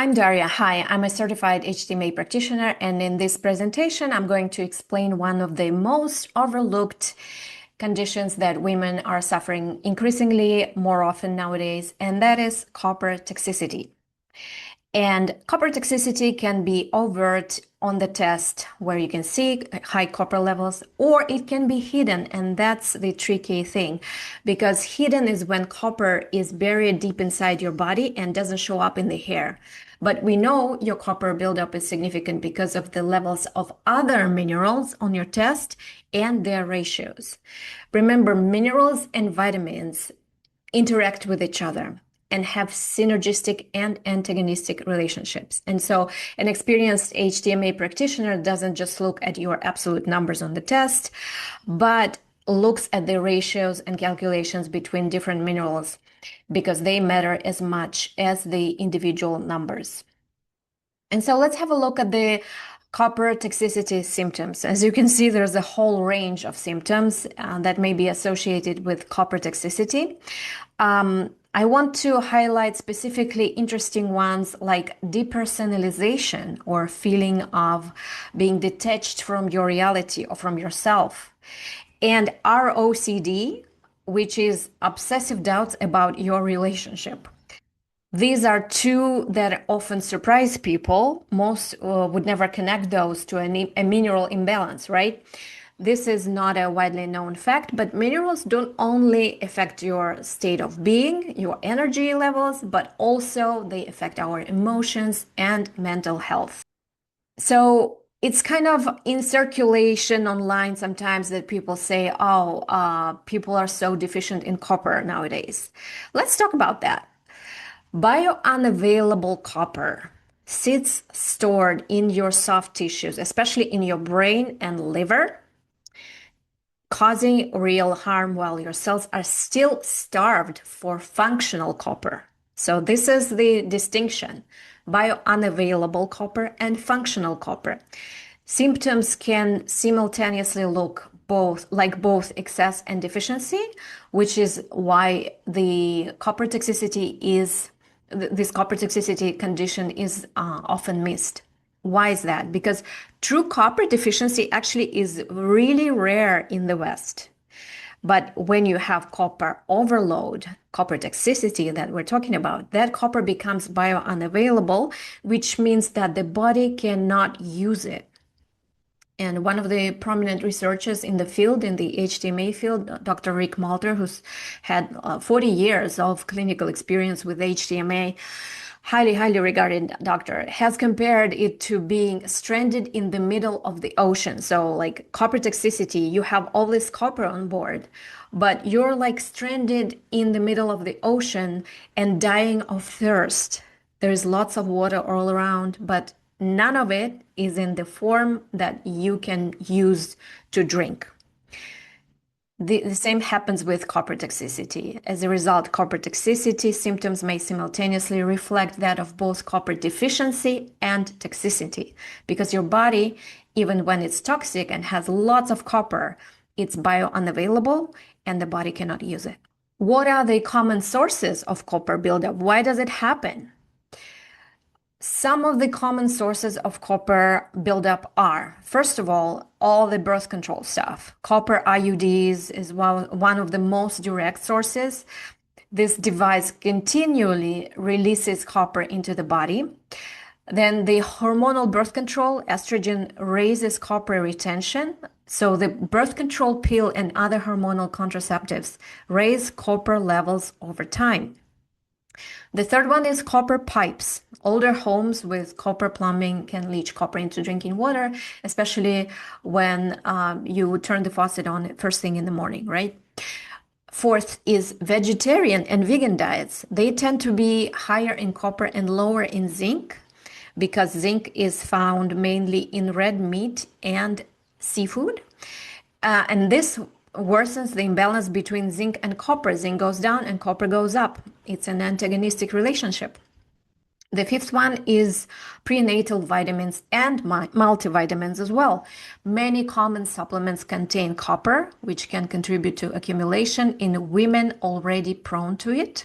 I'm Daria. Hi, I'm a certified HTMA practitioner, and in this presentation, I'm going to explain one of the most overlooked conditions that women are suffering increasingly more often nowadays, and that is copper toxicity. And copper toxicity can be overt on the test where you can see high copper levels, or it can be hidden. And that's the tricky thing, because hidden is when copper is buried deep inside your body and doesn't show up in the hair. But we know your copper buildup is significant because of the levels of other minerals on your test and their ratios. Remember, minerals and vitamins interact with each other and have synergistic and antagonistic relationships. And so an experienced HTMA practitioner doesn't just look at your absolute numbers on the test, but looks at the ratios and calculations between different minerals because they matter as much as the individual numbers. And so let's have a look at the copper toxicity symptoms. As you can see, there's a whole range of symptoms that may be associated with copper toxicity. I want to highlight specifically interesting ones like depersonalization, or feeling of being detached from your reality or from yourself, and ROCD, which is obsessive doubts about your relationship. These are two that often surprise people. Most would never connect those to a mineral imbalance, right? This is not a widely known fact, but minerals don't only affect your state of being, your energy levels, but also they affect our emotions and mental health. So it's kind of in circulation online sometimes that people say, people are so deficient in copper nowadays. Let's talk about that. Biounavailable copper sits stored in your soft tissues, especially in your brain and liver, causing real harm while your cells are still starved for functional copper. So this is the distinction: biounavailable copper and functional copper. Symptoms can simultaneously look both excess and deficiency, which is why this copper toxicity condition is often missed. Why is that? Because true copper deficiency actually is really rare in the West. But when you have copper overload, copper toxicity that we're talking about, that copper becomes biounavailable, which means that the body cannot use it. And one of the prominent researchers in the field, in the HTMA field, Dr. Rick Malter, who's had 40 years of clinical experience with HTMA, highly regarded doctor, has compared it to being stranded in the middle of the ocean. So like copper toxicity, you have all this copper on board, but you're like stranded in the middle of the ocean and dying of thirst. There's lots of water all around, but none of it is in the form that you can use to drink. The same happens with copper toxicity. As a result, copper toxicity symptoms may simultaneously reflect that of both copper deficiency and toxicity, because your body, even when it's toxic and has lots of copper, it's biounavailable and the body cannot use it. What are the common sources of copper buildup? Why does it happen? Some of the common sources of copper buildup are, first of all the birth control stuff. Copper IUDs is one of the most direct sources. This device continually releases copper into the body. Then the hormonal birth control, estrogen raises copper retention. So the birth control pill and other hormonal contraceptives raise copper levels over time. The third one is copper pipes. Older homes with copper plumbing can leach copper into drinking water, especially when you turn the faucet on first thing in the morning, right? Fourth is vegetarian and vegan diets. They tend to be higher in copper and lower in zinc, because zinc is found mainly in red meat and seafood. And this worsens the imbalance between zinc and copper. Zinc goes down and copper goes up. It's an antagonistic relationship. The fifth one is prenatal vitamins and multivitamins as well. Many common supplements contain copper, which can contribute to accumulation in women already prone to it.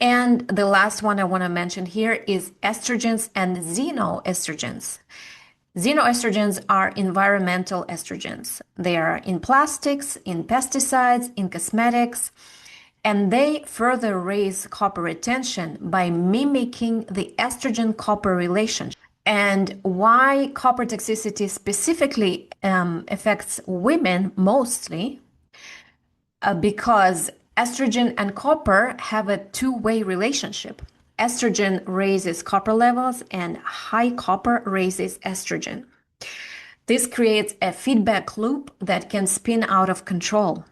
And the last one I want to mention here is estrogens and xenoestrogens. Xenoestrogens are environmental estrogens. They are in plastics, in pesticides, in cosmetics, and they further raise copper retention by mimicking the estrogen copper relationship. And why copper toxicity specifically affects women mostly? Because estrogen and copper have a two-way relationship. Estrogen raises copper levels, and high copper raises estrogen. This creates a feedback loop that can spin out of control.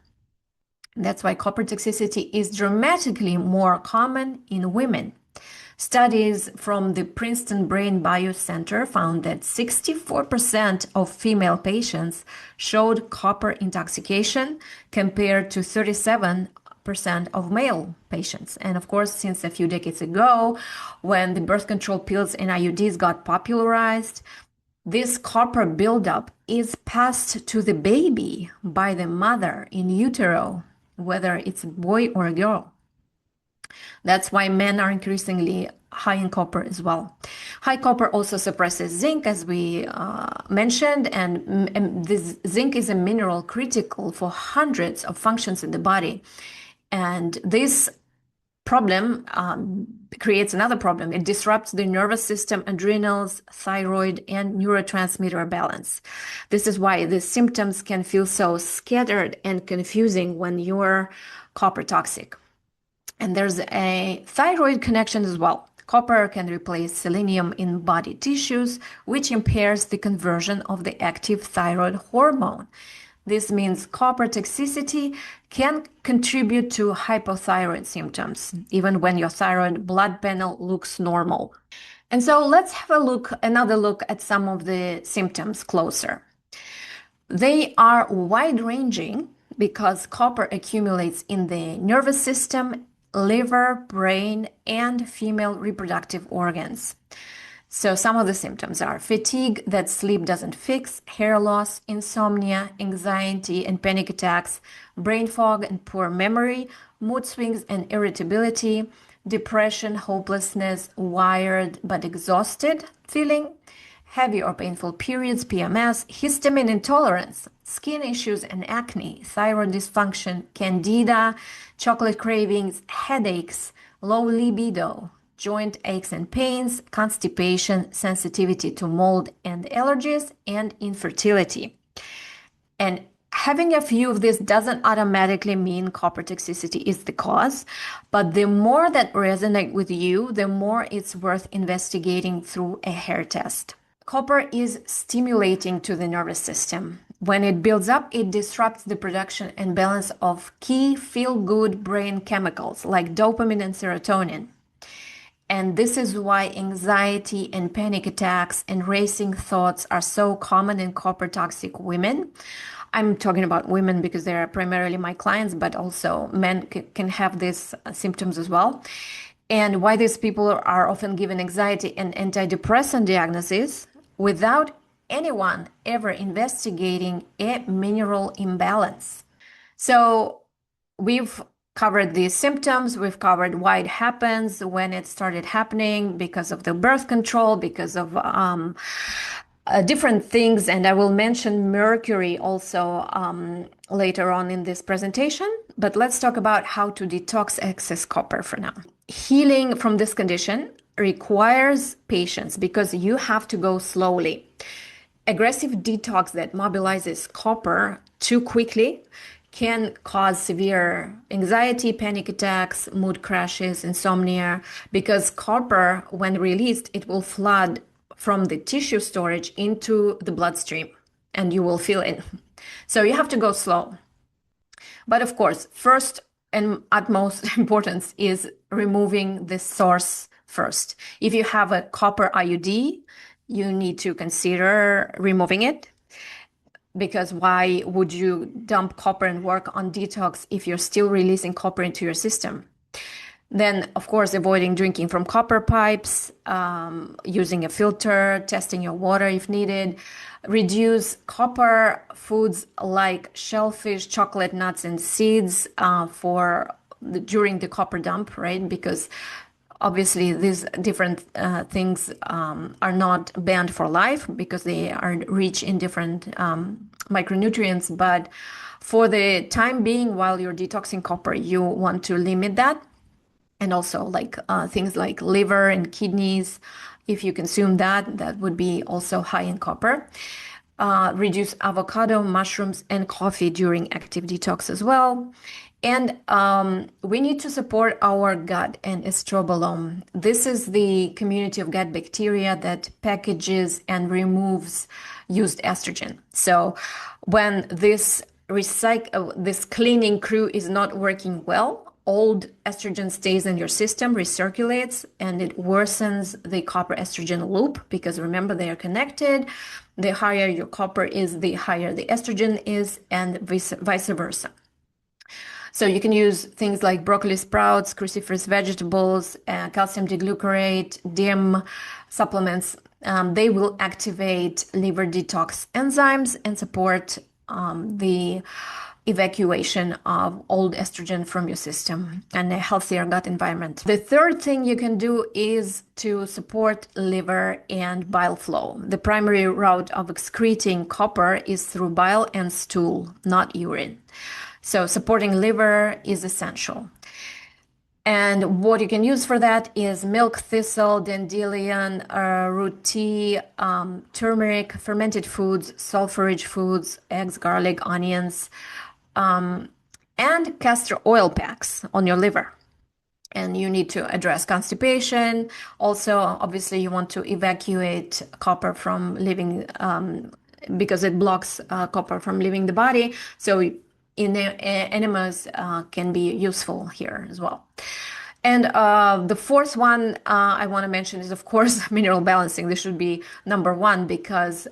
That's why copper toxicity is dramatically more common in women. Studies from the Princeton Brain Biocenter found that 64% of female patients showed copper intoxication compared to 37% of male patients. And of course, since a few decades ago, when the birth control pills and IUDs got popularized, this copper buildup is passed to the baby by the mother in utero, whether it's a boy or a girl. That's why men are increasingly high in copper as well. High copper also suppresses zinc, as we mentioned, and this zinc is a mineral critical for hundreds of functions in the body. And this problem creates another problem. It disrupts the nervous system, adrenals, thyroid, and neurotransmitter balance. This is why the symptoms can feel so scattered and confusing when you're copper toxic. And there's a thyroid connection as well. Copper can replace selenium in body tissues, which impairs the conversion of the active thyroid hormone. This means copper toxicity can contribute to hypothyroid symptoms, even when your thyroid blood panel looks normal. And so let's have another look at some of the symptoms closer. They are wide-ranging because copper accumulates in the nervous system, liver, brain, and female reproductive organs. So some of the symptoms are fatigue that sleep doesn't fix, hair loss, insomnia, anxiety and panic attacks, brain fog and poor memory, mood swings and irritability, depression, hopelessness, wired but exhausted feeling, heavy or painful periods, PMS, histamine intolerance, skin issues and acne, thyroid dysfunction, candida, chocolate cravings, headaches, low libido, joint aches and pains, constipation, sensitivity to mold and allergies, and infertility. And having a few of this doesn't automatically mean copper toxicity is the cause, but the more that resonate with you, the more it's worth investigating through a hair test. Copper is stimulating to the nervous system. When it builds up, it disrupts the production and balance of key feel-good brain chemicals like dopamine and serotonin. And this is why anxiety and panic attacks and racing thoughts are so common in copper toxic women. I'm talking about women because they are primarily my clients, but also men can have these symptoms as well. And why these people are often given anxiety and antidepressant diagnoses without anyone ever investigating a mineral imbalance. So we've covered these symptoms, we've covered why it happens, when it started happening, because of the birth control, because of different things, and I will mention mercury also later on in this presentation. But let's talk about how to detox excess copper for now. Healing from this condition requires patience because you have to go slowly. Aggressive detox that mobilizes copper too quickly can cause severe anxiety, panic attacks, mood crashes, insomnia, because copper, when released, it will flood from the tissue storage into the bloodstream and you will feel it. So you have to go slow. But of course, first and utmost importance is removing the source first. If you have a copper IUD, you need to consider removing it, because why would you dump copper and work on detox if you're still releasing copper into your system? Then, of course, avoiding drinking from copper pipes, using a filter, testing your water if needed. Reduce copper foods like shellfish, chocolate, nuts, and seeds for during the copper dump, right? Because obviously these different things are not banned for life because they are rich in different micronutrients. But for the time being, while you're detoxing copper, you want to limit that. And also like things like liver and kidneys, if you consume that, that would be also high in copper. Reduce avocado, mushrooms, and coffee during active detox as well. And we need to support our gut and estrobolome. This is the community of gut bacteria that packages and removes used estrogen. So when this this cleaning crew is not working well, old estrogen stays in your system, recirculates, and it worsens the copper estrogen loop because remember they are connected. The higher your copper is, the higher the estrogen is, and vice versa. So you can use things like broccoli sprouts, cruciferous vegetables, calcium diglucarate, DIM supplements. They will activate liver detox enzymes and support the evacuation of old estrogen from your system and a healthier gut environment. The third thing you can do is to support liver and bile flow. The primary route of excreting copper is through bile and stool, not urine. So supporting liver is essential. And what you can use for that is milk, thistle, dandelion, root tea, turmeric, fermented foods, sulfur-rich foods, eggs, garlic, onions, and castor oil packs on your liver. And you need to address constipation. Also, obviously, you want to evacuate copper from leaving, because it blocks copper from leaving the body. So enemas can be useful here as well. And the fourth one I want to mention is, of course, mineral balancing. This should be number one because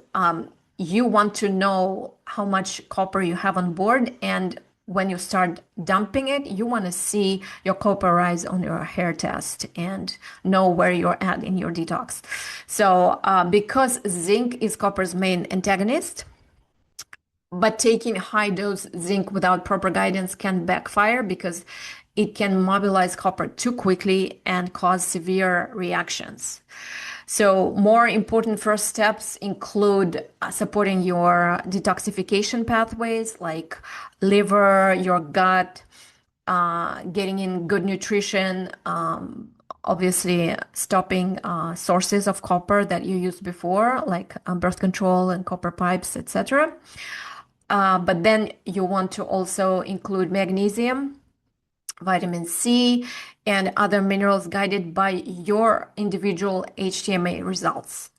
you want to know how much copper you have on board. And when you start dumping it, you want to see your copper rise on your hair test and know where you're at in your detox. So because zinc is copper's main antagonist, but taking high dose zinc without proper guidance can backfire because it can mobilize copper too quickly and cause severe reactions. So more important first steps include supporting your detoxification pathways like liver, your gut, getting in good nutrition, obviously stopping sources of copper that you used before, like birth control and copper pipes, etc. But then you want to also include magnesium, vitamin C, and other minerals guided by your individual HTMA results.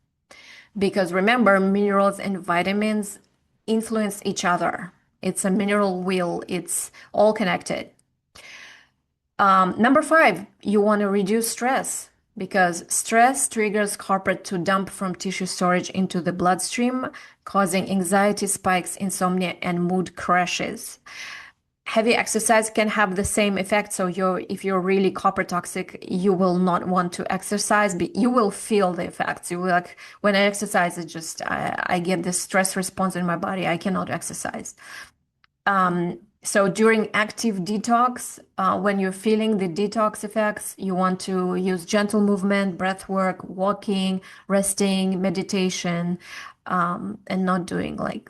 Because remember, minerals and vitamins influence each other. It's a mineral wheel, it's all connected. Number 5, you want to reduce stress because stress triggers copper to dump from tissue storage into the bloodstream, causing anxiety spikes, insomnia, and mood crashes. Heavy exercise can have the same effect. So if you're really copper toxic, you will not want to exercise, but you will feel the effects. You will like, when I exercise, it just, I get this stress response in my body. I cannot exercise. So during active detox, when you're feeling the detox effects, you want to use gentle movement, breath work, walking, resting, meditation, and not doing like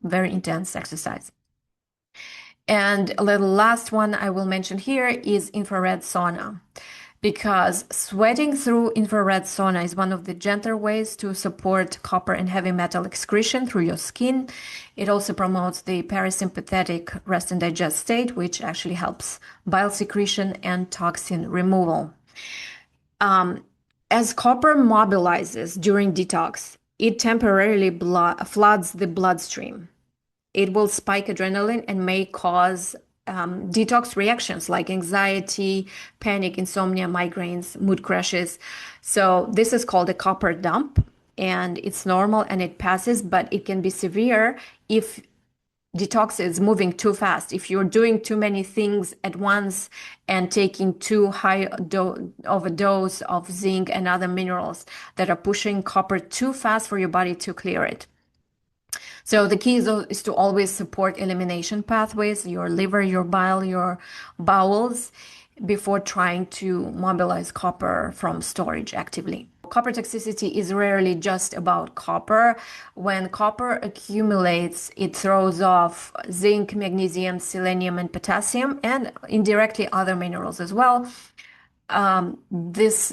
very intense exercise. And the last one I will mention here is infrared sauna, because sweating through infrared sauna is one of the gentler ways to support copper and heavy metal excretion through your skin. It also promotes the parasympathetic rest and digest state, which actually helps bile secretion and toxin removal. As copper mobilizes during detox, it temporarily floods the bloodstream. It will spike adrenaline and may cause detox reactions like anxiety, panic, insomnia, migraines, mood crashes. So this is called a copper dump, and it's normal and it passes, but it can be severe if detox is moving too fast. If you're doing too many things at once and taking too high of a dose of zinc and other minerals that are pushing copper too fast for your body to clear it. So the key is to always support elimination pathways, your liver, your bile, your bowels, before trying to mobilize copper from storage actively. Copper toxicity is rarely just about copper. When copper accumulates, it throws off zinc, magnesium, selenium, and potassium, and indirectly other minerals as well. This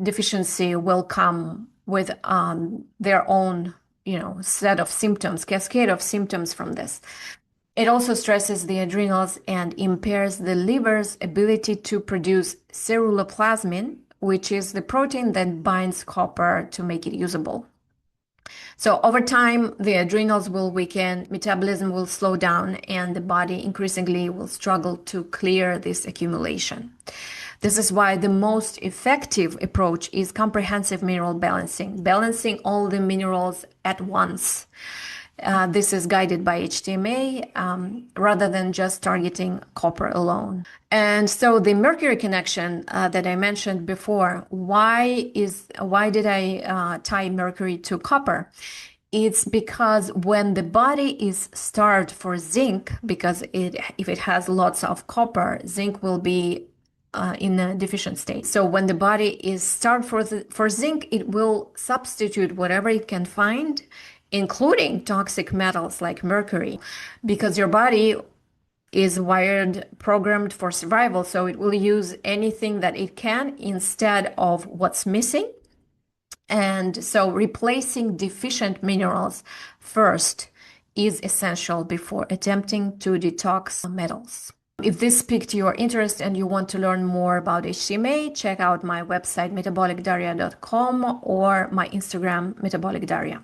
deficiency will come with their own, set of symptoms, cascade of symptoms from this. It also stresses the adrenals and impairs the liver's ability to produce ceruloplasmin, which is the protein that binds copper to make it usable. So over time, the adrenals will weaken, metabolism will slow down, and the body increasingly will struggle to clear this accumulation. This is why the most effective approach is comprehensive mineral balancing, balancing all the minerals at once. This is guided by HTMA rather than just targeting copper alone. And so the mercury connection that I mentioned before, why did I tie mercury to copper? It's because when the body is starved for zinc, because if it has lots of copper, zinc will be in a deficient state. So when the body is starved for zinc, it will substitute whatever it can find, including toxic metals like mercury, because your body is programmed for survival. So it will use anything that it can instead of what's missing. And so replacing deficient minerals first is essential before attempting to detox metals. If this piqued your interest and you want to learn more about HTMA, check out my website metabolicdaria.com or my Instagram metabolicdaria.